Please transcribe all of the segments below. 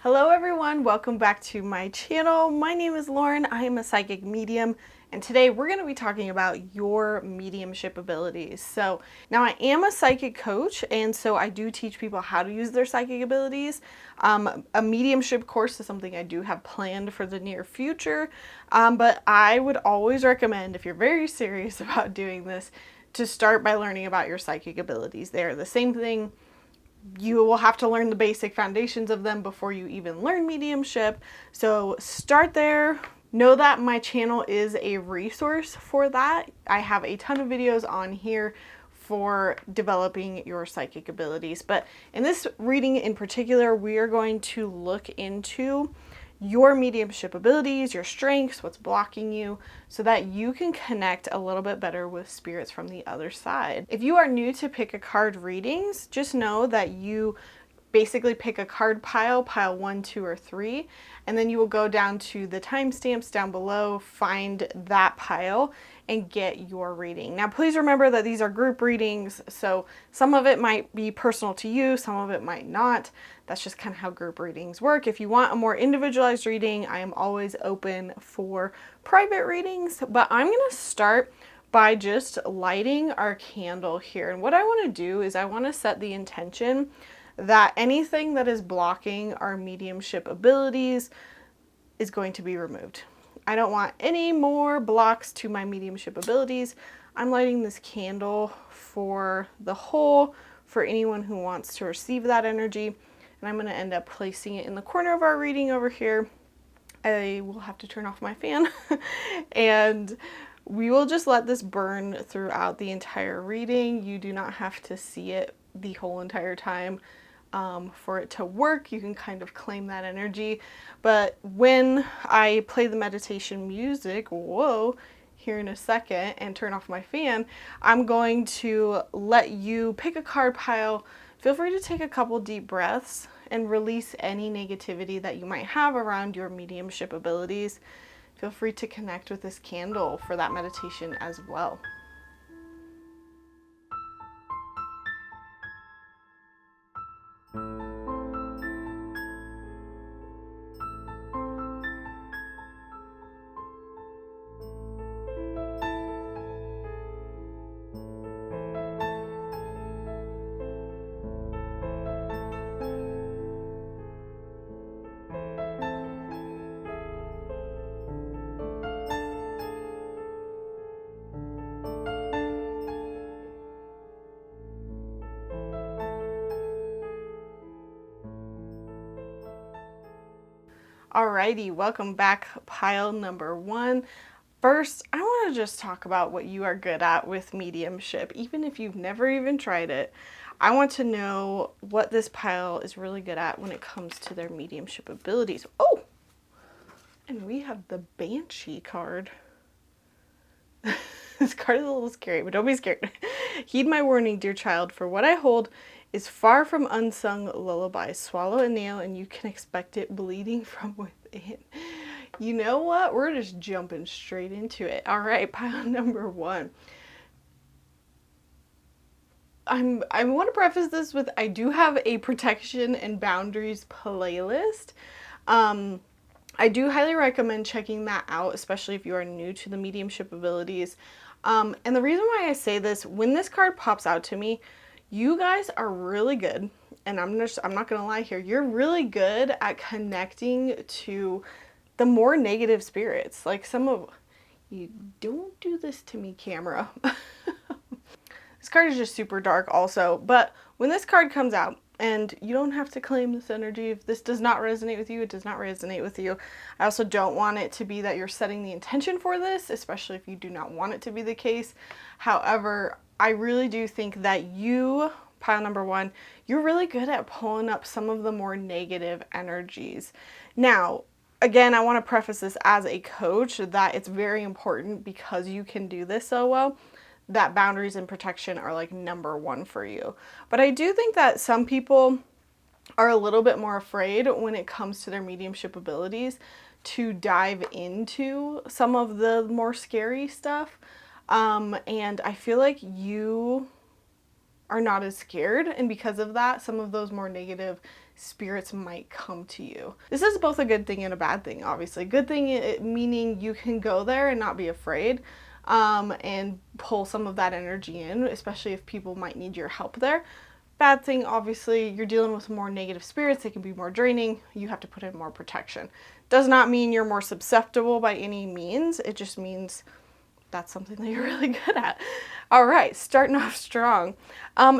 Hello everyone, welcome back to my channel. My name is Lauren, I am a psychic medium, and today we're going to be talking about your mediumship abilities. So now I am a psychic coach, and so I do teach people how to use their psychic abilities. A mediumship course is something I do have planned for the near future, but I would always recommend, if you're very serious about doing this, to start by learning about your psychic abilities. They're the same thing. You will have to learn the basic foundations of them before you even learn mediumship. So start there. Know that my channel is a resource for that. I have a ton of videos on here for developing your psychic abilities. But in this reading in particular, we are going to look into your mediumship abilities, your strengths, what's blocking you, so that you can connect a little bit better with spirits from the other side. If you are new to pick a card readings, just know that you basically pick a card pile 1, 2, or 3, and then you will go down to the timestamps down below, find that pile, and get your reading. Now, please remember that these are group readings, so some of it might be personal to you, some of it might not. That's just kind of how group readings work. If you want a more individualized reading, I am always open for private readings, but I'm going to start by just lighting our candle here. And what I want to do is I want to set the intention that anything that is blocking our mediumship abilities is going to be removed. I don't want any more blocks to my mediumship abilities. I'm lighting this candle for the whole, for anyone who wants to receive that energy. And I'm going to end up placing it in the corner of our reading over here. I will have to turn off my fan. And we will just let this burn throughout the entire reading. You do not have to see it the whole entire time. For it to work, you can kind of claim that energy. But when I play the meditation music, here in a second, and turn off my fan, I'm going to let you pick a card pile. Feel free to take a couple deep breaths and release any negativity that you might have around your mediumship abilities. Feel free to connect with this candle for that meditation as well. Alrighty, welcome back, pile number 1. First, I want to just talk about what you are good at with mediumship. Even if you've never even tried it, I want to know what this pile is really good at when it comes to their mediumship abilities. Oh, and we have the Banshee card. This card is a little scary, but don't be scared. Heed my warning, dear child, for what I hold is far from unsung lullaby. Swallow a nail and you can expect it bleeding from within. You know what? We're just jumping straight into it. All right, pile number 1. I want to preface this with I do have a protection and boundaries playlist. I do highly recommend checking that out, especially if you are new to the mediumship abilities. And the reason why I say this, when this card pops out to me, you guys are really good, and I'm not gonna lie here, you're really good at connecting to the more negative spirits. Like you don't do this to me, camera. This card is just super dark also, but when this card comes out, and you don't have to claim this energy. If this does not resonate with you, it does not resonate with you. I also don't want it to be that you're setting the intention for this, especially if you do not want it to be the case. However, I really do think that you, pile number 1, you're really good at pulling up some of the more negative energies. Now, again, I want to preface this as a coach that it's very important, because you can do this so well, that boundaries and protection are like number 1 for you. But I do think that some people are a little bit more afraid when it comes to their mediumship abilities to dive into some of the more scary stuff. And I feel like you are not as scared, and because of that, some of those more negative spirits might come to you. This is both a good thing and a bad thing, obviously. Good thing meaning you can go there and not be afraid, and pull some of that energy in, especially if people might need your help there. Bad thing, obviously, you're dealing with more negative spirits. They can be more draining. You have to put in more protection. Does not mean you're more susceptible by any means. It just means that's something that you're really good at. All right, starting off strong.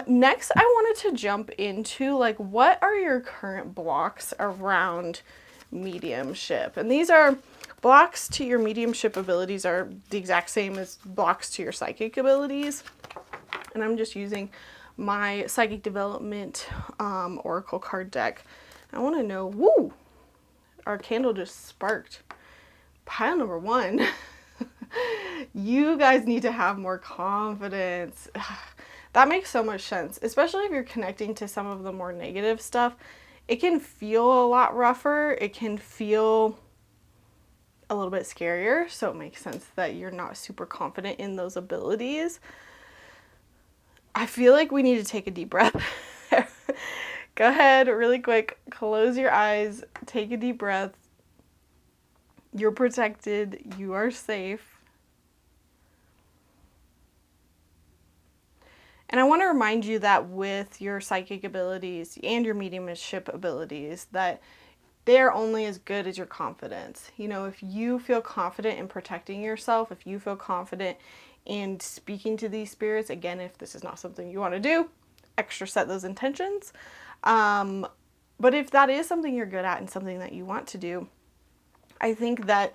Next, I wanted to jump into like, what are your current blocks around mediumship? And these are blocks to your mediumship abilities are the exact same as blocks to your psychic abilities. And I'm just using my psychic development oracle card deck. I want to know, woo, our candle just sparked. Pile number 1. You guys need to have more confidence. That makes so much sense, especially if you're connecting to some of the more negative stuff. It can feel a lot rougher. It can feel a little bit scarier. So it makes sense that you're not super confident in those abilities. I feel like we need to take a deep breath. Go ahead, really quick, close your eyes, take a deep breath. You're protected. You are safe. And I want to remind you that with your psychic abilities and your mediumship abilities, that they're only as good as your confidence. You know, if you feel confident in protecting yourself, if you feel confident in speaking to these spirits, again, if this is not something you want to do, extra set those intentions. But if that is something you're good at and something that you want to do, I think that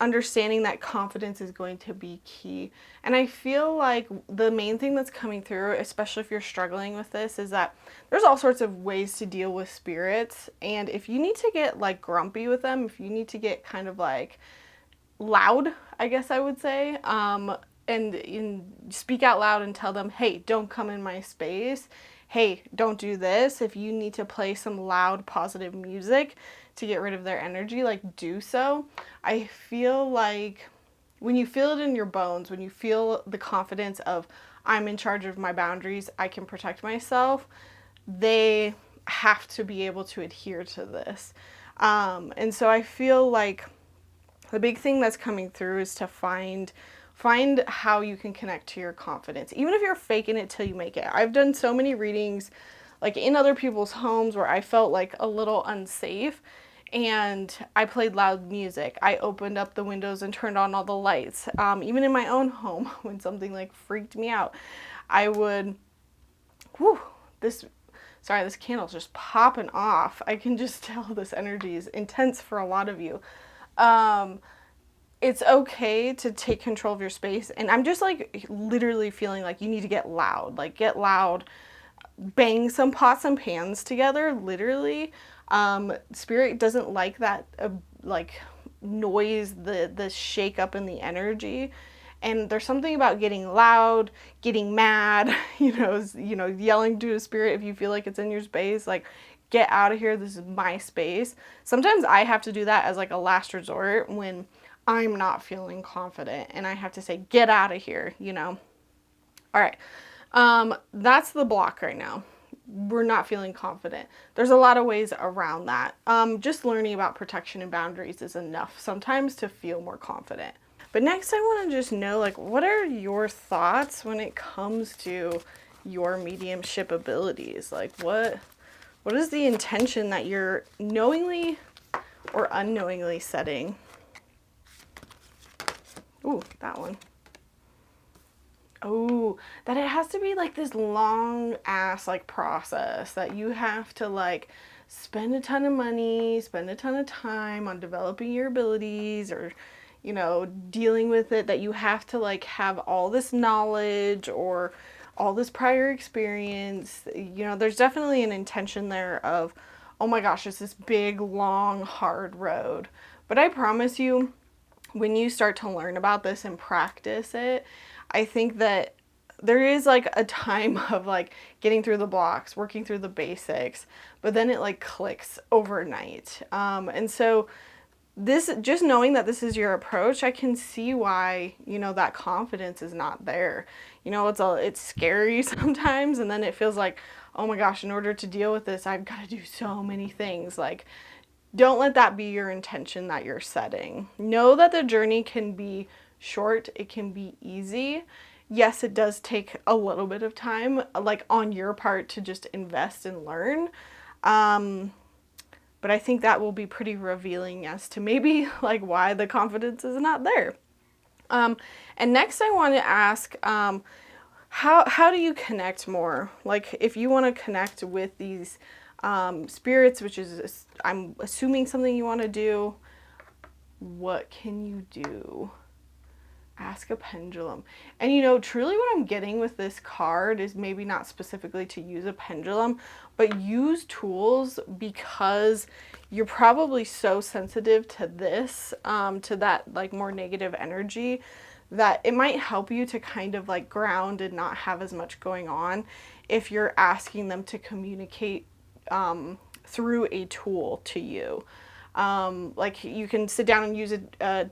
understanding that confidence is going to be key. And I feel like the main thing that's coming through, especially if you're struggling with this, is that there's all sorts of ways to deal with spirits. And if you need to get like grumpy with them, if you need to get kind of like loud, I guess I would say, and speak out loud and tell them, hey, don't come in my space. Hey, don't do this. If you need to play some loud, positive music to get rid of their energy, like, do so. I feel like when you feel it in your bones, when you feel the confidence of, I'm in charge of my boundaries, I can protect myself, they have to be able to adhere to this. And so I feel like the big thing that's coming through is to find how you can connect to your confidence, even if you're faking it till you make it. I've done so many readings like in other people's homes where I felt like a little unsafe, and I played loud music. I opened up the windows and turned on all the lights. Even in my own home, when something like freaked me out, I would, this candle's just popping off. I can just tell this energy is intense for a lot of you. It's okay to take control of your space. And I'm just like literally feeling like you need to get loud, bang some pots and pans together, literally. Spirit doesn't like that, noise, the shake up in the energy. And there's something about getting loud, getting mad, yelling to a spirit if you feel like it's in your space, like, get out of here, this is my space. Sometimes I have to do that as like a last resort when I'm not feeling confident and I have to say, get out of here, All right. That's the block right now. We're not feeling confident. There's a lot of ways around that. Just learning about protection and boundaries is enough sometimes to feel more confident. But next I want to just know, what are your thoughts when it comes to your mediumship abilities? What is the intention that you're knowingly or unknowingly setting? Ooh, that one. Oh, that it has to be like this long ass process that you have to spend a ton of money, spend a ton of time on developing your abilities, or dealing with it, that you have to have all this knowledge or all this prior experience. There's definitely an intention there of, oh my gosh, it's this big, long, hard road. But I promise you, when you start to learn about this and practice it, I think that there is a time of getting through the blocks, working through the basics, but then it clicks overnight. And so this, just knowing that this is your approach, I can see why, that confidence is not there. It's scary sometimes, and then it feels like, oh my gosh, in order to deal with this, I've got to do so many things. Like, don't let that be your intention that you're setting. Know that the journey can be short, it can be easy. Yes, it does take a little bit of time, like on your part, to just invest and learn. But I think that will be pretty revealing as to maybe like why the confidence is not there. And next I want to ask, how do you connect more? Like if you want to connect with these spirits, which is, I'm assuming something you want to do, what can you do? Ask a pendulum. And you know, truly what I'm getting with this card is maybe not specifically to use a pendulum, but use tools, because you're probably so sensitive to this, to that like more negative energy, that it might help you to kind of like ground and not have as much going on if you're asking them to communicate through a tool to you. Like you can sit down and use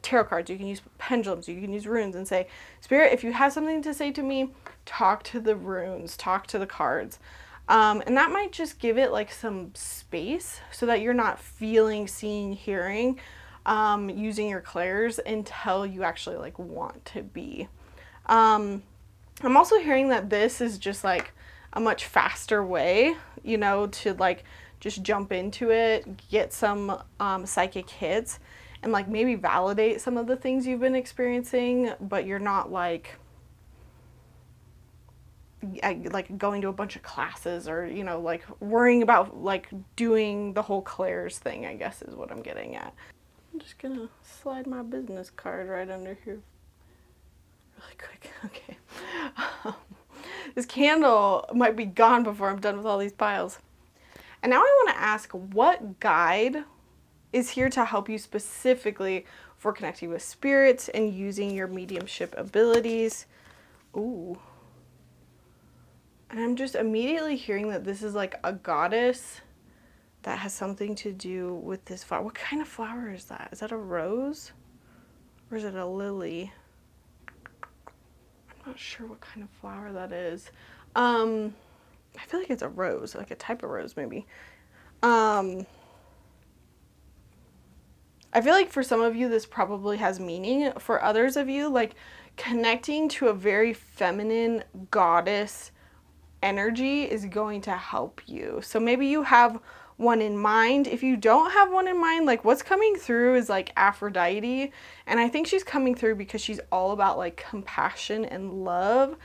tarot cards, you can use pendulums, you can use runes and say, Spirit, if you have something to say to me, talk to the runes, talk to the cards. And that might just give it like some space so that you're not feeling, seeing, hearing, using your clairs until you actually like want to be. I'm also hearing that this is just like a much faster way, you know, to like just jump into it, get some psychic hits, and like maybe validate some of the things you've been experiencing, but you're not like going to a bunch of classes, or you know, like worrying about like doing the whole clairs thing, I guess is what I'm getting at. I'm just gonna slide my business card right under here really quick. Okay. This candle might be gone before I'm done with all these piles. And now I want to ask, what guide is here to help you specifically for connecting with spirits and using your mediumship abilities? Ooh. And I'm just immediately hearing that this is like a goddess that has something to do with this flower. What kind of flower is that? Is that a rose? Or is it a lily? I'm not sure what kind of flower that is. I feel like it's a rose, like a type of rose maybe. I feel like for some of you this probably has meaning. For others of you, like connecting to a very feminine goddess energy is going to help you. So maybe you have one in mind. If you don't have one in mind, like what's coming through is like Aphrodite, and I think she's coming through because she's all about like compassion and love.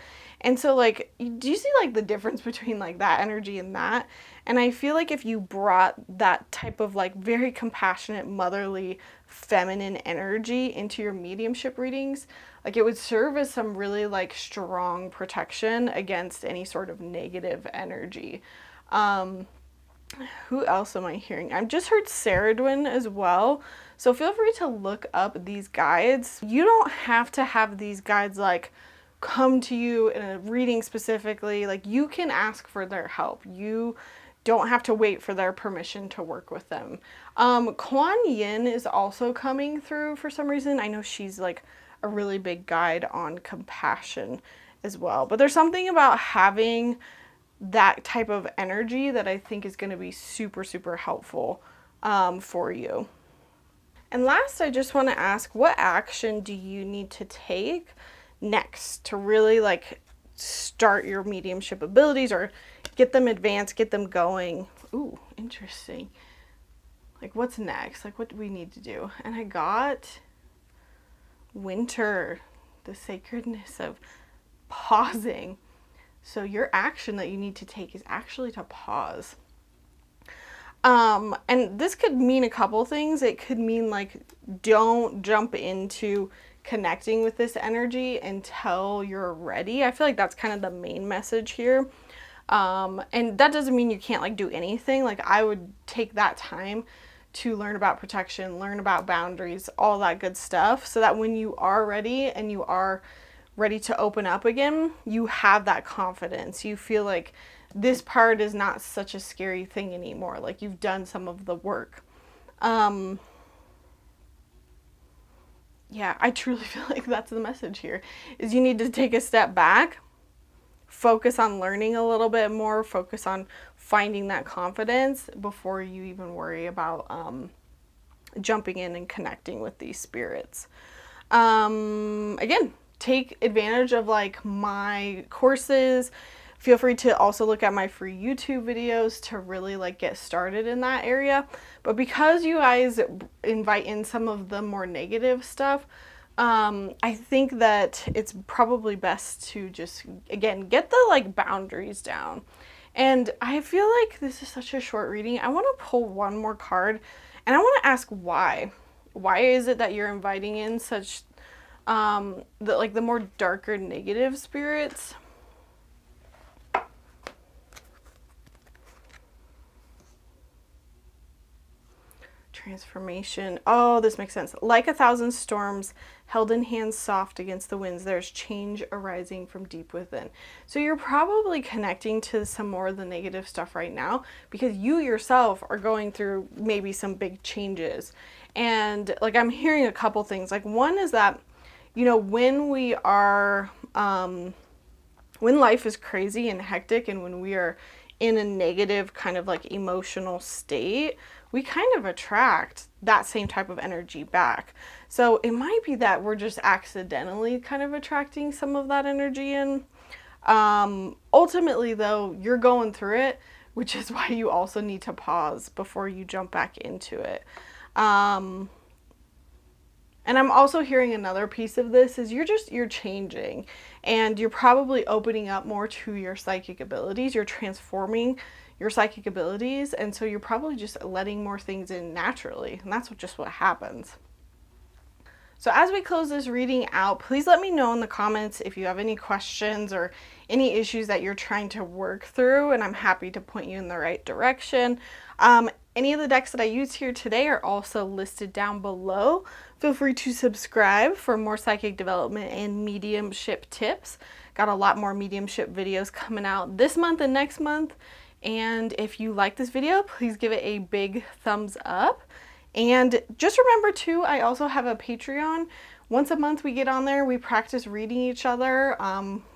And so like, do you see like the difference between like that energy and that? And I feel like if you brought that type of like very compassionate, motherly, feminine energy into your mediumship readings, like it would serve as some really like strong protection against any sort of negative energy. Who else am I hearing? I've just heard Ceridwen as well. So feel free to look up these guides. You don't have to have these guides like come to you in a reading specifically. Like you can ask for their help. You don't have to wait for their permission to work with them. Kuan Yin is also coming through for some reason. I know she's like a really big guide on compassion as well. But there's something about having that type of energy that I think is going to be super, super helpful for you. And last, I just want to ask, what action do you need to take next to really like start your mediumship abilities or get them advanced, get them going? Ooh, interesting. Like what's next? Like what do we need to do? And I got winter, the sacredness of pausing. So your action that you need to take is actually to pause. And this could mean a couple things. It could mean like, don't jump into connecting with this energy until you're ready. I feel like that's kind of the main message here. And that doesn't mean you can't like do anything. Like I would take that time to learn about protection, learn about boundaries, all that good stuff, so that when you are ready and you are ready to open up again, you have that confidence. You feel like this part is not such a scary thing anymore. Like you've done some of the work. Yeah, I truly feel like that's the message here, is you need to take a step back, focus on learning a little bit more, focus on finding that confidence before you even worry about jumping in and connecting with these spirits. Again, take advantage of like my courses. Feel free to also look at my free YouTube videos to really like get started in that area. But because you guys invite in some of the more negative stuff, I think that it's probably best to just, again, get the like boundaries down. And I feel like this is such a short reading. I want to pull one more card and I want to ask why. Why is it that you're inviting in such the more darker negative spirits? Transformation. Oh, this makes sense. Like 1,000 storms held in hands soft against the winds, there's change arising from deep within. So you're probably connecting to some more of the negative stuff right now because you yourself are going through maybe some big changes. And like I'm hearing a couple things. Like one is that, you know, when we are, when life is crazy and hectic and when we are in a negative kind of like emotional state, we kind of attract that same type of energy back. So it might be that we're just accidentally kind of attracting some of that energy in. Ultimately though, you're going through it, which is why you also need to pause before you jump back into it. And I'm also hearing another piece of this is you're changing and you're probably opening up more to your psychic abilities. You're transforming your psychic abilities. And so you're probably just letting more things in naturally. And that's just what happens. So as we close this reading out, please let me know in the comments if you have any questions or any issues that you're trying to work through, and I'm happy to point you in the right direction. Any of the decks that I use here today are also listed down below. Feel free to subscribe for more psychic development and mediumship tips. Got a lot more mediumship videos coming out this month and next month. And if you like this video, please give it a big thumbs up. And just remember too, I also have a Patreon. Once a month we get on there, we practice reading each other.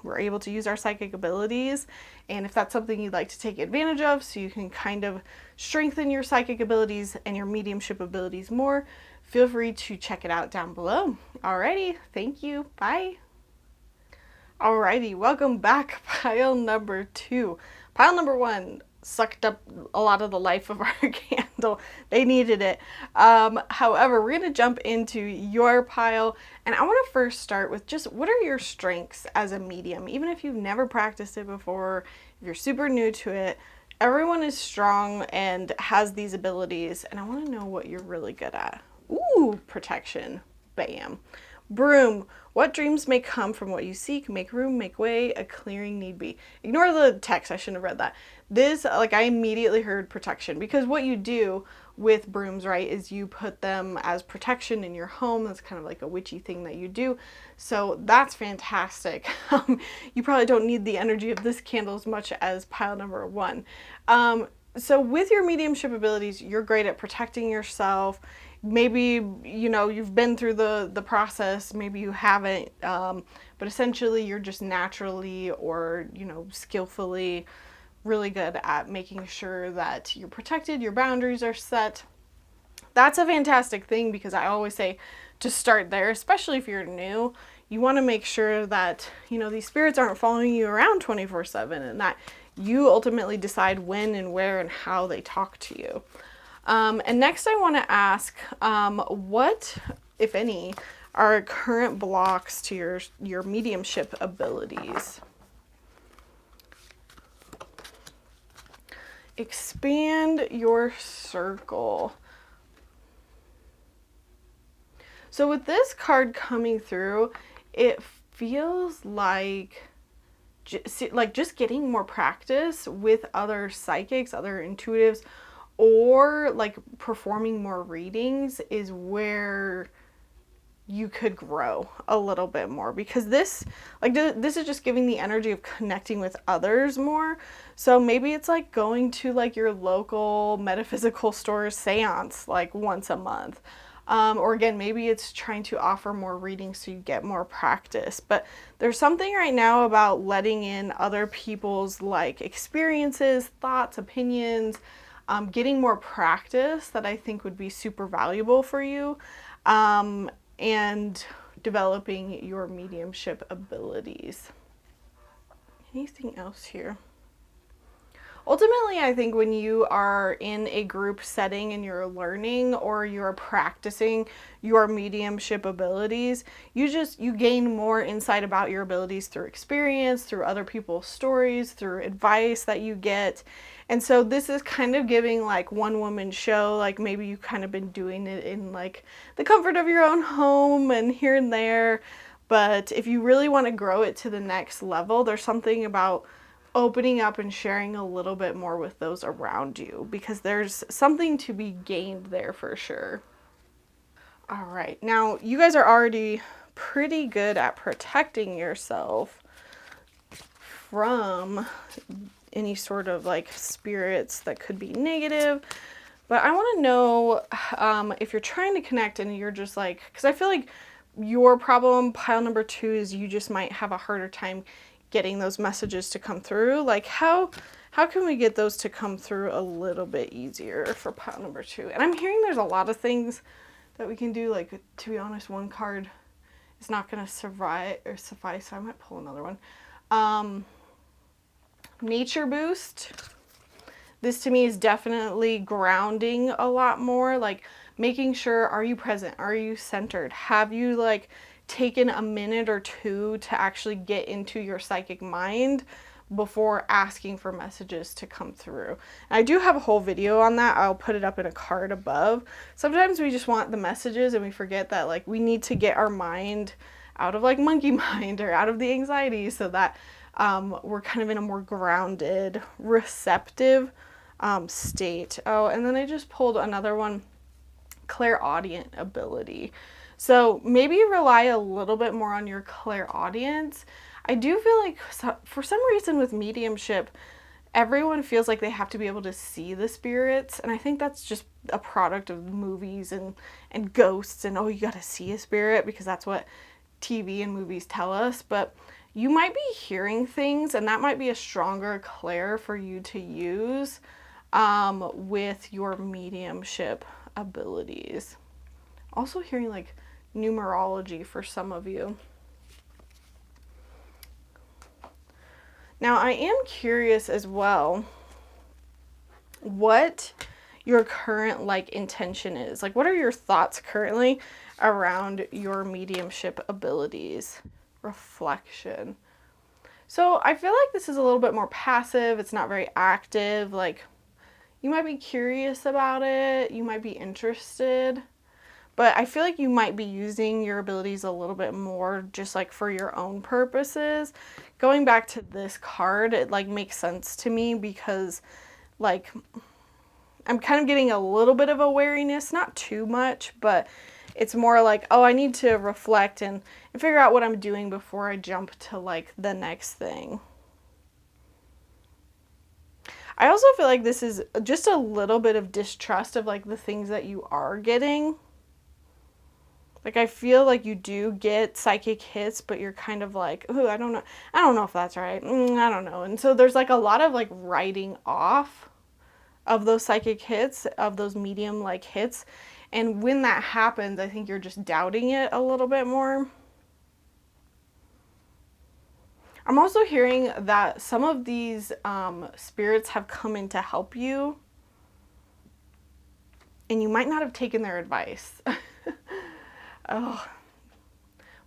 We're able to use our psychic abilities. And if that's something you'd like to take advantage of so you can kind of strengthen your psychic abilities and your mediumship abilities more, feel free to check it out down below. Alrighty, thank you, bye. Alrighty, welcome back, pile number 2. Pile number 1 sucked up a lot of the life of our candle. They needed it. However, we're going to jump into your pile, and I want to first start with just what are your strengths as a medium? Even if you've never practiced it before, if you're super new to it, everyone is strong and has these abilities, and I want to know what you're really good at. Ooh, protection. Bam. Broom. What dreams may come from what you seek? Make room, make way, a clearing need be. Ignore the text, I shouldn't have read that. This, like I immediately heard protection because what you do with brooms, right, is you put them as protection in your home. That's kind of like a witchy thing that you do. So that's fantastic. You probably don't need the energy of this candle as much as pile number 1. So with your mediumship abilities, you're great at protecting yourself. Maybe, you know, you've been through the process, maybe you haven't, but essentially you're just naturally or, you know, skillfully really good at making sure that you're protected, your boundaries are set. That's a fantastic thing because I always say to start there, especially if you're new, you want to make sure that, you know, these spirits aren't following you around 24/7 and that you ultimately decide when and where and how they talk to you. And next I want to ask, what, if any, are current blocks to your mediumship abilities? Expand your circle. So with this card coming through, it feels like just getting more practice with other psychics, other intuitives, or like performing more readings is where you could grow a little bit more, because this is just giving the energy of connecting with others more. So maybe it's like going to like your local metaphysical store seance like once a month. Or again, maybe it's trying to offer more readings so you get more practice. But there's something right now about letting in other people's like experiences, thoughts, opinions, getting more practice that I think would be super valuable for you, and developing your mediumship abilities. Anything else here? Ultimately, I think when you are in a group setting and you're learning or you're practicing your mediumship abilities, you gain more insight about your abilities through experience, through other people's stories, through advice that you get. And so this is kind of giving like one woman show, like maybe you've kind of been doing it in like the comfort of your own home and here and there. But if you really want to grow it to the next level, there's something about opening up and sharing a little bit more with those around you, because there's something to be gained there for sure. All right, now you guys are already pretty good at protecting yourself from any sort of like spirits that could be negative. But I want to know if you're trying to connect and you're just like, because I feel like your problem, pile number 2, is you just might have a harder time getting those messages to come through. Like how can we get those to come through a little bit easier for pile number 2? And I'm hearing there's a lot of things that we can do. Like, to be honest, one card is not going to suffice, so I might pull another one. Nature boost. This to me is definitely grounding a lot more, like making sure, are you present? Are you centered? Have you like taken a minute or 2 to actually get into your psychic mind before asking for messages to come through? And I do have a whole video on that. I'll put it up in a card above. Sometimes we just want the messages and we forget that like we need to get our mind out of like monkey mind or out of the anxiety so that we're kind of in a more grounded, receptive state. Oh, and then I just pulled another one, clairaudient ability. So maybe rely a little bit more on your clairaudience. I do feel like for some reason with mediumship, everyone feels like they have to be able to see the spirits. And I think that's just a product of movies and ghosts and, oh, you got to see a spirit because that's what TV and movies tell us. But you might be hearing things, and that might be a stronger clair for you to use with your mediumship abilities. Also hearing like numerology for some of you. Now I am curious as well what your current like intention is. Like, what are your thoughts currently around your mediumship abilities? Reflection. So I feel like this is a little bit more passive. It's not very active. Like, you might be curious about it. You might be interested. But I feel like you might be using your abilities a little bit more just like for your own purposes. Going back to this card, it like makes sense to me because like I'm kind of getting a little bit of a wariness, not too much, but it's more like, oh, I need to reflect and figure out what I'm doing before I jump to like the next thing. I also feel like this is just a little bit of distrust of like the things that you are getting. Like, I feel like you do get psychic hits, but you're kind of like, ooh, I don't know if that's right. I don't know. And so there's like a lot of like writing off of those psychic hits, of those medium like hits. And when that happens, I think you're just doubting it a little bit more. I'm also hearing that some of these spirits have come in to help you, and you might not have taken their advice. Oh,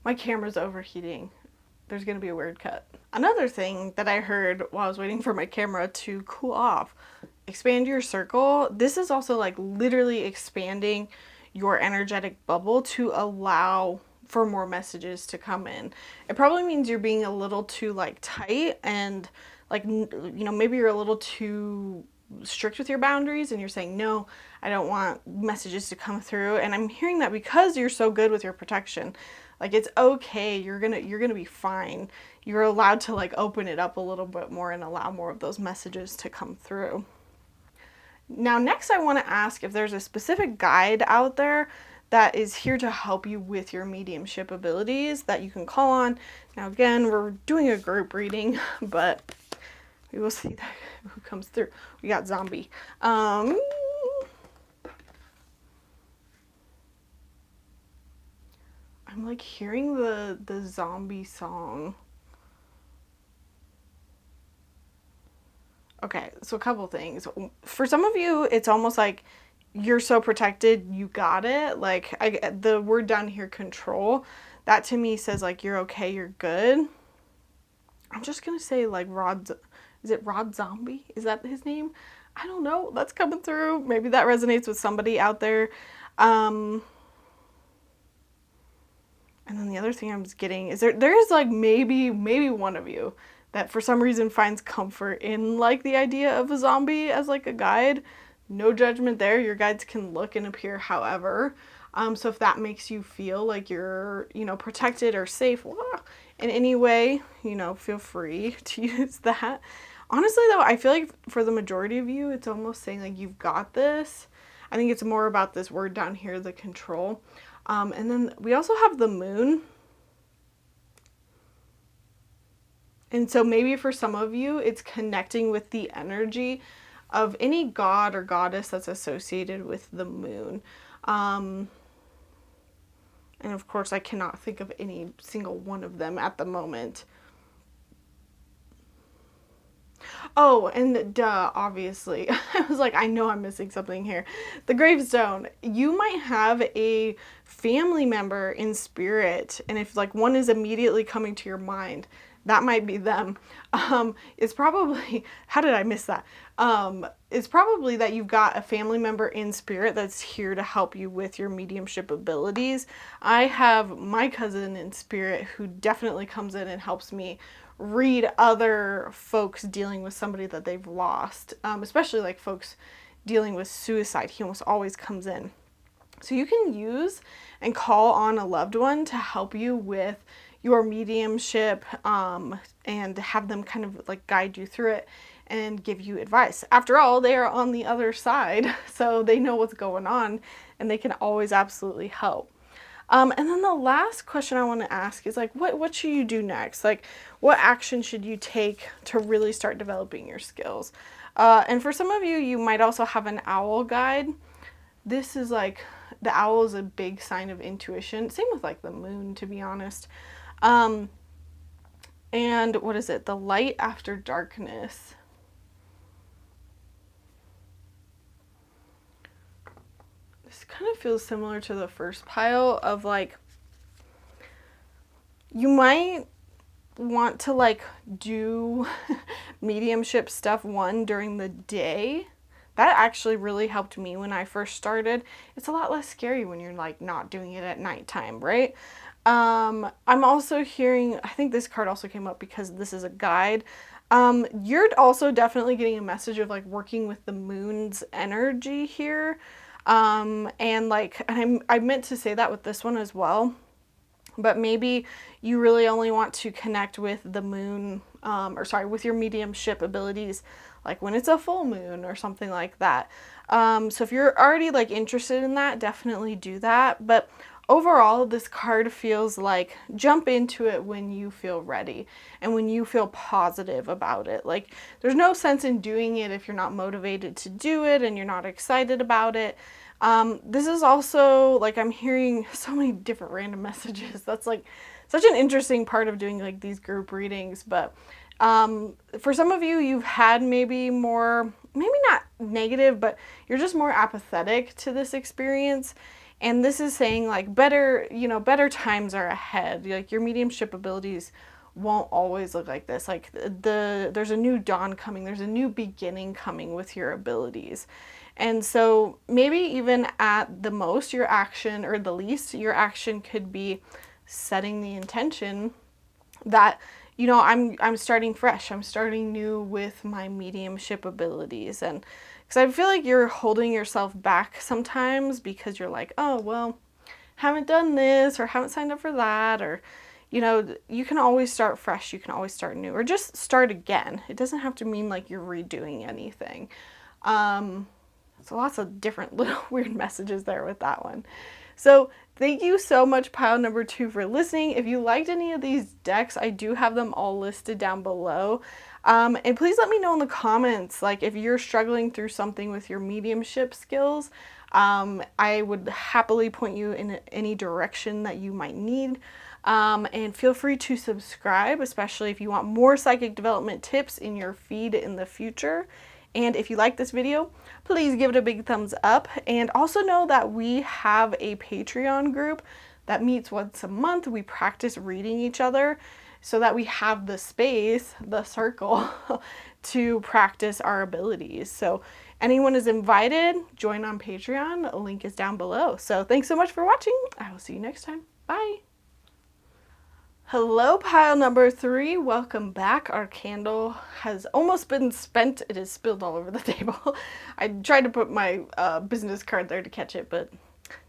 my camera's overheating. There's going to be a weird cut. Another thing that I heard while I was waiting for my camera to cool off, expand your circle. This is also like literally expanding your energetic bubble to allow for more messages to come in. It probably means you're being a little too like tight and like, you know, maybe you're a little too strict with your boundaries and you're saying, no, I don't want messages to come through. And I'm hearing that because you're so good with your protection. Like, it's okay. You're gonna be fine. You're allowed to like open it up a little bit more and allow more of those messages to come through. Now, next I want to ask if there's a specific guide out there that is here to help you with your mediumship abilities that you can call on. Now, again, we're doing a group reading, but we will see that who comes through. We got zombie. I'm like hearing the zombie song. Okay, so a couple things. For some of you, it's almost like you're so protected, you got it. Like the word down here, control, that to me says like you're okay, you're good. I'm just gonna say like is it Rod Zombie? Is that his name? I don't know. That's coming through. Maybe that resonates with somebody out there. And then the other thing I'm just getting is there's like maybe one of you that for some reason finds comfort in like the idea of a zombie as like a guide. No judgment there. Your guides can look and appear however. So if that makes you feel like you're, protected or safe in any way, feel free to use that. Honestly though, I feel like for the majority of you, it's almost saying like you've got this. I think it's more about this word down here, the control. And then we also have the moon. And so maybe for some of you, it's connecting with the energy of any god or goddess that's associated with the moon. And of course, I cannot think of any single one of them at the moment. Oh, and duh, obviously. I was like, I know I'm missing something here. The gravestone. You might have a family member in spirit, and if like one is immediately coming to your mind, that might be them. It's probably, how did I miss that? It's probably that you've got a family member in spirit that's here to help you with your mediumship abilities. I have my cousin in spirit who definitely comes in and helps me read other folks dealing with somebody that they've lost, especially like folks dealing with suicide. He almost always comes in. So you can use and call on a loved one to help you with your mediumship, and have them kind of like guide you through it and give you advice. After all, they are on the other side, so they know what's going on and they can always absolutely help. And then the last question I want to ask is like, what should you do next? Like, what action should you take to really start developing your skills? And for some of you, you might also have an owl guide. This is like, the owl is a big sign of intuition. Same with like the moon, to be honest. And what is it? The light after darkness. This kind of feels similar to the first pile of like, you might want to like do mediumship stuff during the day. That actually really helped me when I first started. It's a lot less scary when you're like not doing it at nighttime, right? I'm also hearing, I think this card also came up because this is a guide. You're also definitely getting a message of like working with the moon's energy here. And I meant to say that with this one as well, but maybe you really only want to connect with the moon, with your mediumship abilities, like when it's a full moon or something like that. So if you're already like interested in that, definitely do that. But overall, this card feels like jump into it when you feel ready and when you feel positive about it. Like there's no sense in doing it if you're not motivated to do it and you're not excited about it. This is also like, I'm hearing so many different random messages. That's like such an interesting part of doing like these group readings. But for some of you, you've had maybe not negative, but you're just more apathetic to this experience. And this is saying like better times are ahead. Like your mediumship abilities won't always look like this. Like there's a new dawn coming. There's a new beginning coming with your abilities. And so maybe even at the most, your action, or the least, your action could be setting the intention that, I'm starting fresh. I'm starting new with my mediumship abilities. And because I feel like you're holding yourself back sometimes because you're like, oh, well, haven't done this or haven't signed up for that, or, you can always start fresh. You can always start new, or just start again. It doesn't have to mean like you're redoing anything. So lots of different little weird messages there with that one. So thank you so much, pile number 2, for listening. If you liked any of these decks, I do have them all listed down below. And please let me know in the comments, like if you're struggling through something with your mediumship skills. I would happily point you in any direction that you might need. And feel free to subscribe, especially if you want more psychic development tips in your feed in the future. And if you like this video, please give it a big thumbs up. And also know that we have a Patreon group that meets once a month. We practice reading each other so that we have the space, the circle, to practice our abilities. So anyone is invited, join on Patreon. A link is down below. So thanks so much for watching. I will see you next time. Bye. Hello, pile number 3. Welcome back. Our candle has almost been spent. It is spilled all over the table. I tried to put my business card there to catch it, but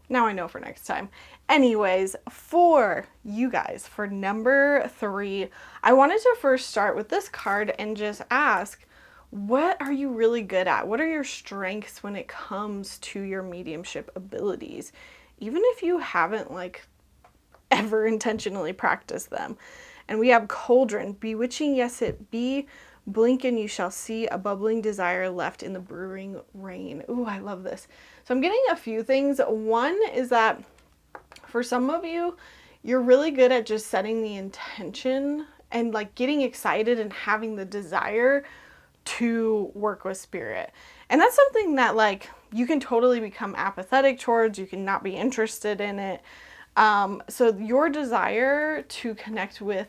now I know for next time. Anyways, for you guys, for number 3, I wanted to first start with this card and just ask, what are you really good at? What are your strengths when it comes to your mediumship abilities? Even if you haven't ever intentionally practice them. And we have cauldron, bewitching, yes it be, blink and you shall see a bubbling desire left in the brewing rain. Ooh, I love this. So I'm getting a few things. One is that for some of you, you're really good at just setting the intention and getting excited and having the desire to work with spirit. And that's something that you can totally become apathetic towards. You can not be interested in it. So your desire to connect with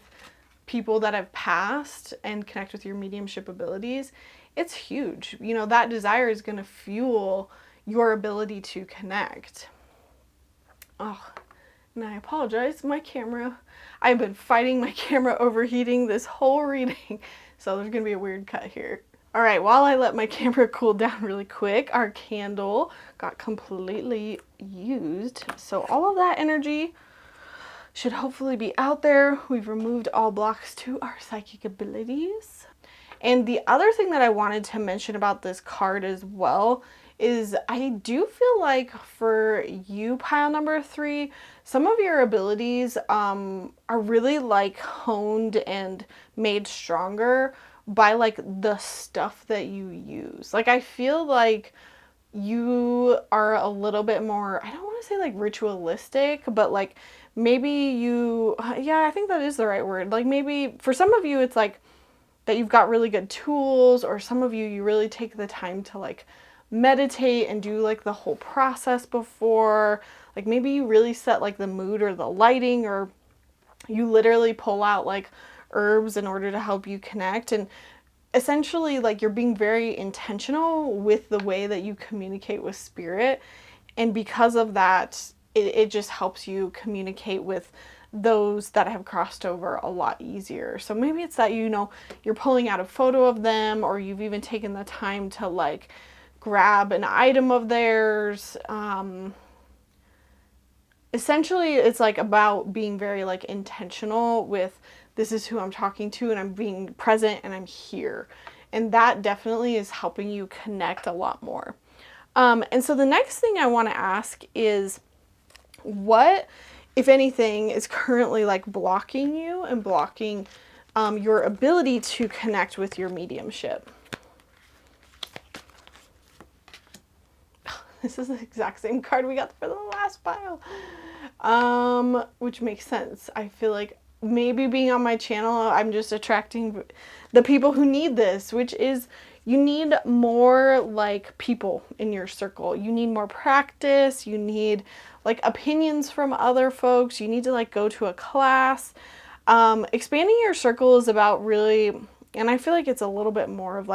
people that have passed and connect with your mediumship abilities, it's huge. You know, that desire is going to fuel your ability to connect. Oh, and I apologize, my camera, I've been fighting my camera overheating this whole reading, so there's going to be a weird cut here. All right, while I let my camera cool down really quick, our candle got completely used. So all of that energy should hopefully be out there. We've removed all blocks to our psychic abilities. And the other thing that I wanted to mention about this card as well is I do feel like for you, pile number 3, some of your abilities are really honed and made stronger by the stuff that you use. I feel like you are a little bit more, I don't want to say ritualistic, but maybe you, yeah, I think that is the right word. Maybe for some of you, it's that you've got really good tools, or some of you really take the time to meditate and do the whole process before. Maybe you really set the mood or the lighting, or you literally pull out herbs in order to help you connect. And essentially you're being very intentional with the way that you communicate with spirit. And because of that, it just helps you communicate with those that have crossed over a lot easier. So maybe it's that, you're pulling out a photo of them, or you've even taken the time to grab an item of theirs. Essentially, it's about being very intentional with, this is who I'm talking to, and I'm being present and I'm here. And that definitely is helping you connect a lot more. And so the next thing I want to ask is, what, if anything, is currently blocking you and blocking your ability to connect with your mediumship? This is the exact same card we got for the last pile, which makes sense. I feel like maybe being on my channel, I'm just attracting the people who need this, which is, you need more people in your circle. You need more practice. You need opinions from other folks. You need to go to a class. Expanding your circle is about really, and I feel like it's a little bit more of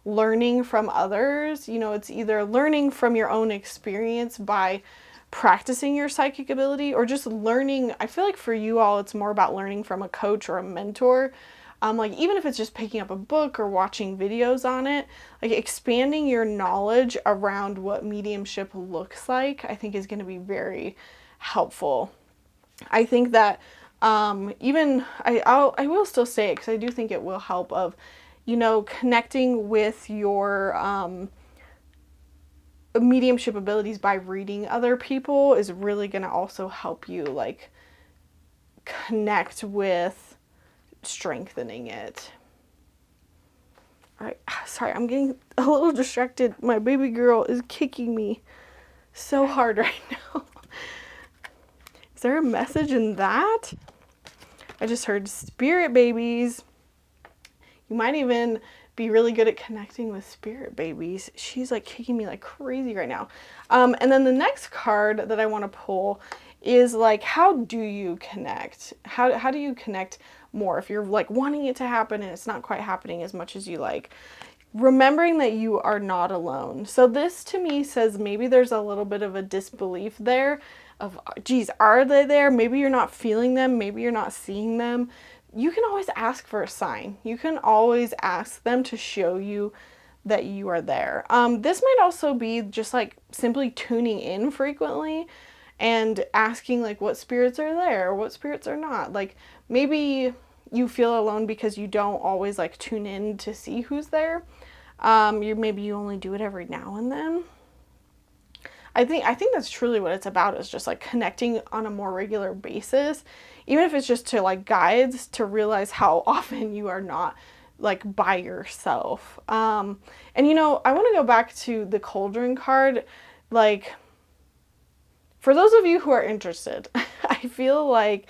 learning from others. It's either learning from your own experience by practicing your psychic ability, or just learning. I feel like for you all, it's more about learning from a coach or a mentor. Even if it's just picking up a book or watching videos on it, expanding your knowledge around what mediumship looks like, I think is going to be very helpful. I think that even, I will still say it because I do think it will help of, connecting with your mediumship abilities by reading other people is really going to also help you like connect with strengthening it. All right, sorry, I'm getting a little distracted. My baby girl is kicking me so hard right now. Is there a message in that? I just heard spirit babies. You might even be really good at connecting with spirit babies. She's like kicking me like crazy right now. And then the next card that I want to pull is like, how do you connect? How do you connect more if you're like wanting it to happen and it's not quite happening as much as you like? Remembering that you are not alone. So this to me says maybe there's a little bit of a disbelief there of, geez, are they there? Maybe you're not feeling them. Maybe you're not seeing them. You can always ask for a sign. You can always ask them to show you that you are there. This might also be just like simply tuning in frequently and asking like what spirits are there, what spirits are not. Like maybe you feel alone because you don't always like tune in to see who's there. Maybe you only do it every now and then. I think that's truly what it's about, is just like connecting on a more regular basis, even if it's just to like guides to realize how often you are not like by yourself. And you know, I want to go back to the cauldron card. Like, for those of you who are interested, I feel like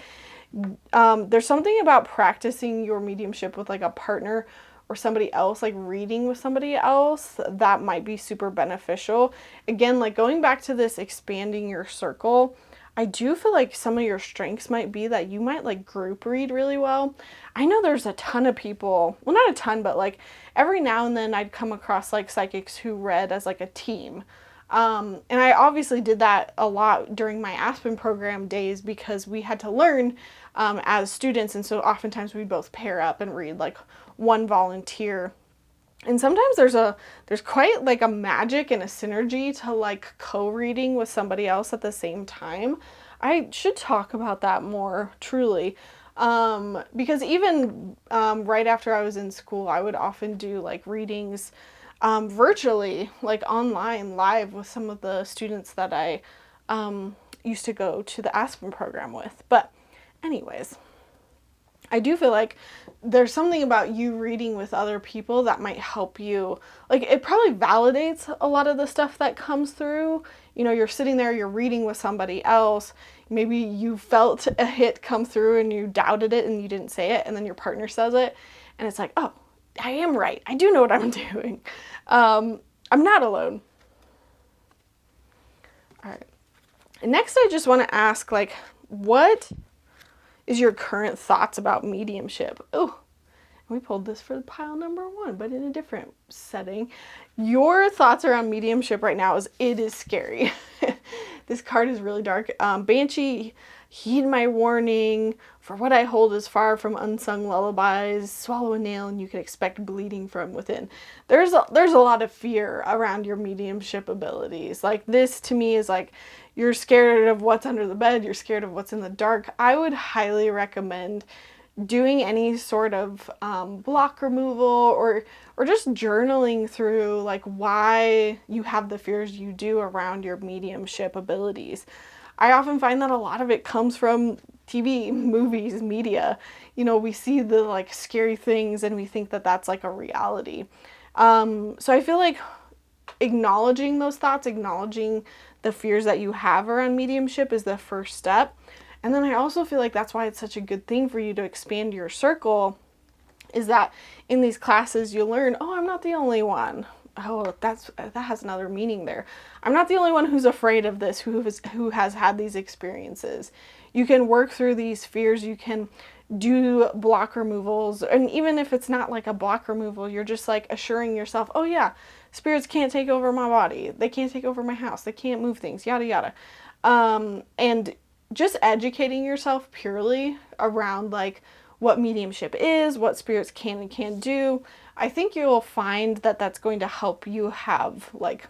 there's something about practicing your mediumship with like a partner or somebody else, like reading with somebody else, that might be super beneficial. Again, like going back to this expanding your circle, I do feel like some of your strengths might be that you might like group read really well. I know there's a ton of people, well, not a ton, but like every now and then I'd come across like psychics who read as like a team. And I obviously did that a lot during my Aspen program days because we had to learn as students. And so oftentimes we both pair up and read like one volunteer. And sometimes there's quite like a magic and a synergy to like co-reading with somebody else at the same time. I should talk about that more, truly. Because even right after I was in school, I would often do like readings virtually, like online, live with some of the students that I used to go to the Aspen program with. But anyways, I do feel like there's something about you reading with other people that might help you. Like, it probably validates a lot of the stuff that comes through. You know, you're sitting there, you're reading with somebody else. Maybe you felt a hit come through and you doubted it and you didn't say it, and then your partner says it, and it's like, oh, I am right. I do know what I'm doing. I'm not alone. All right. And next, I just want to ask, like, what is your current thoughts about mediumship? Oh, we pulled this for pile number 1, but in a different setting. Your thoughts around mediumship right now is, it is scary. This card is really dark. Banshee, heed my warning. For what I hold is far from unsung lullabies. Swallow a nail and you can expect bleeding from within. There's a lot of fear around your mediumship abilities. Like, this to me is like, you're scared of what's under the bed. You're scared of what's in the dark. I would highly recommend doing any sort of block removal or just journaling through like why you have the fears you do around your mediumship abilities. I often find that a lot of it comes from TV, movies, media. You know, we see the like scary things and we think that that's like a reality. So I feel like acknowledging those thoughts, acknowledging the fears that you have around mediumship is the first step. And then I also feel like that's why it's such a good thing for you to expand your circle, is that in these classes you'll learn, oh, I'm not the only one. Oh, that has another meaning there. I'm not the only one who's afraid of this, who has had these experiences. You can work through these fears. You can do block removals. And even if it's not like a block removal, you're just like assuring yourself, oh yeah, spirits can't take over my body. They can't take over my house. They can't move things, yada, yada. And just educating yourself purely around like what mediumship is, what spirits can and can't do. I think you'll find that that's going to help you have like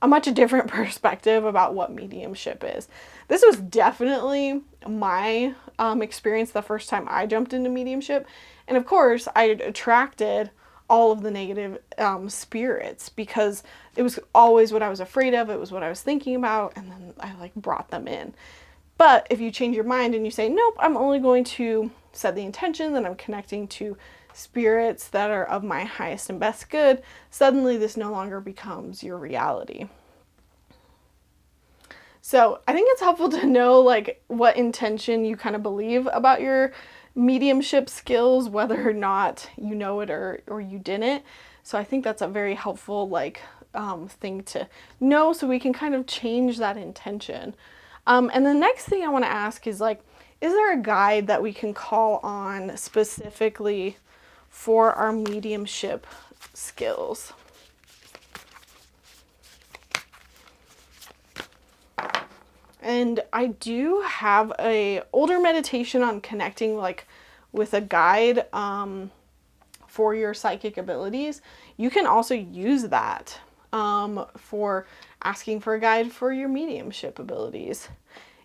a much different perspective about what mediumship is. This was definitely my experience the first time I jumped into mediumship. And of course, I attracted all of the negative spirits, because it was always what I was afraid of. It was what I was thinking about. And then I like brought them in. But if you change your mind and you say, nope, I'm only going to set the intention that I'm connecting to spirits that are of my highest and best good, suddenly this no longer becomes your reality. So I think it's helpful to know like what intention you kind of believe about your mediumship skills, whether or not you know it or you didn't. So I think that's a very helpful like thing to know, so we can kind of change that intention. And the next thing I want to ask is like, is there a guide that we can call on specifically for our mediumship skills? And I do have a older meditation on connecting like with a guide for your psychic abilities. You can also use that for asking for a guide for your mediumship abilities.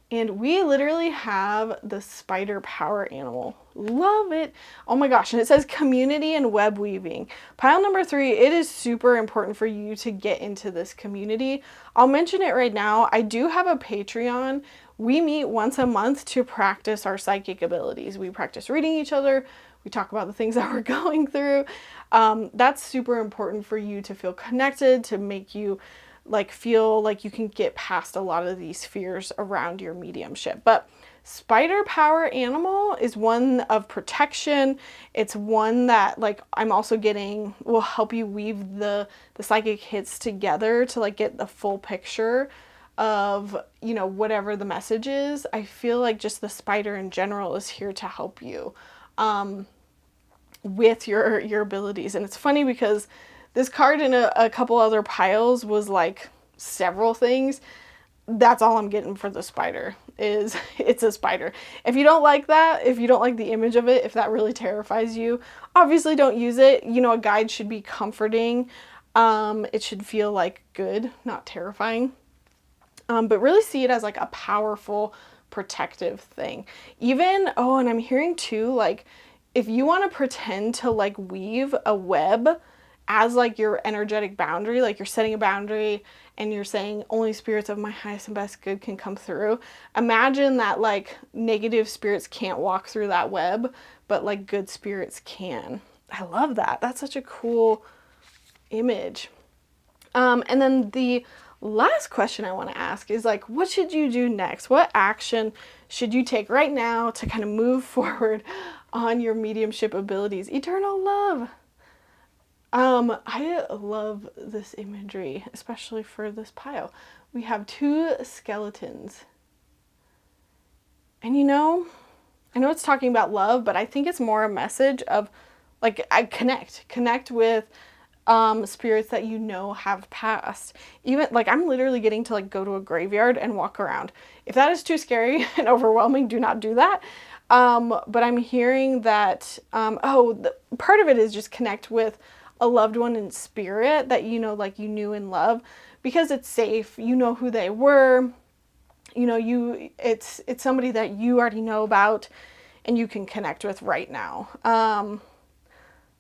And we literally have the spider power animal. Love it. Oh my gosh. And it says community and web weaving. Pile number 3, it is super important for you to get into this community. I'll mention it right now. I do have a Patreon. We meet once a month to practice our psychic abilities. We practice reading each other. We talk about the things that we're going through. That's super important for you to feel connected, to make you like feel like you can get past a lot of these fears around your mediumship. But spider power animal is one of protection. It's one that like I'm also getting will help you weave the psychic hits together to like get the full picture of, you know, whatever the message is. I feel like just the spider in general is here to help you with your abilities. And it's funny because this card in a couple other piles was like several things. That's all I'm getting for the spider, is it's a spider. If you don't like that, if you don't like the image of it, if that really terrifies you, obviously don't use it. You know, a guide should be comforting. It should feel like good, not terrifying. But really see it as like a powerful protective thing. Even, oh, and I'm hearing too, like if you want to pretend to like weave a web as like your energetic boundary, like you're setting a boundary and you're saying only spirits of my highest and best good can come through. Imagine that like negative spirits can't walk through that web, but like good spirits can. I love that. That's such a cool image. And then the last question I want to ask is like, what should you do next? What action should you take right now to kind of move forward on your mediumship abilities? Eternal love. I love this imagery, especially for this pile. We have 2 skeletons. And you know, I know it's talking about love, but I think it's more a message of like, I connect with spirits that you know have passed. Even like I'm literally getting to like go to a graveyard and walk around. If that is too scary and overwhelming, do not do that. But I'm hearing that, part of it is just connect with a loved one in spirit that you know, like you knew and love, because it's safe. You know who they were. You know, it's somebody that you already know about and you can connect with right now.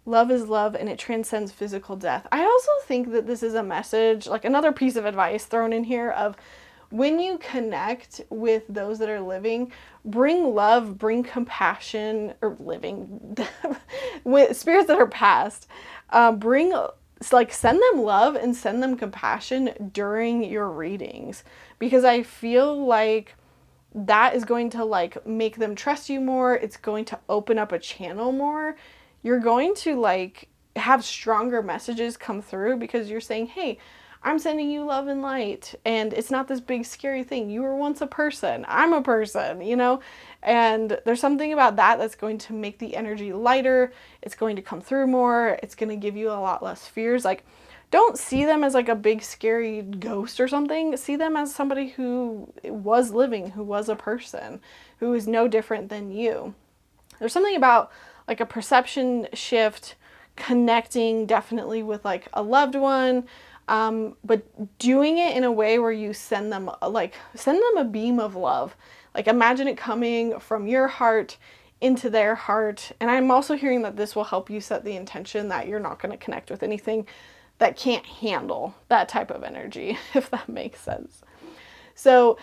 Love is love and it transcends physical death. I also think that this is a message, like another piece of advice thrown in here of when you connect with those that are living, bring love, bring compassion, or living, with spirits that are past, send them love and send them compassion during your readings, because I feel like that is going to like make them trust you more. It's going to open up a channel more. You're going to like have stronger messages come through because you're saying, hey, I'm sending you love and light, and it's not this big scary thing. You were once a person. I'm a person, you know? And there's something about that that's going to make the energy lighter. It's going to come through more. It's going to give you a lot less fears. Like, don't see them as like a big scary ghost or something. See them as somebody who was living, who was a person, who is no different than you. There's something about like a perception shift, connecting definitely with like a loved one, but doing it in a way where you send them a beam of love. Like imagine it coming from your heart into their heart. And I'm also hearing that this will help you set the intention that you're not going to connect with anything that can't handle that type of energy, if that makes sense. So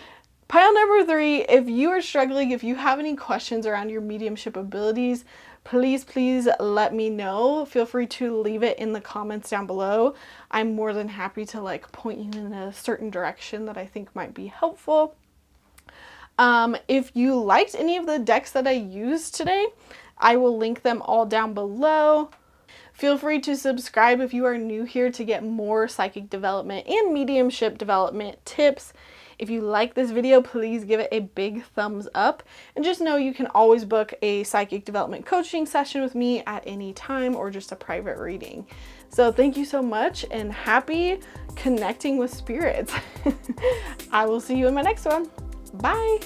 pile number 3, if you are struggling, if you have any questions around your mediumship abilities, please let me know. Feel free to leave it in the comments down below. I'm more than happy to like point you in a certain direction that I think might be helpful. If you liked any of the decks that I used today, I will link them all down below. Feel free to subscribe if you are new here to get more psychic development and mediumship development tips. If you like this video, please give it a big thumbs up. And just know you can always book a psychic development coaching session with me at any time, or just a private reading. So thank you so much, and happy connecting with spirits. I will see you in my next one. Bye.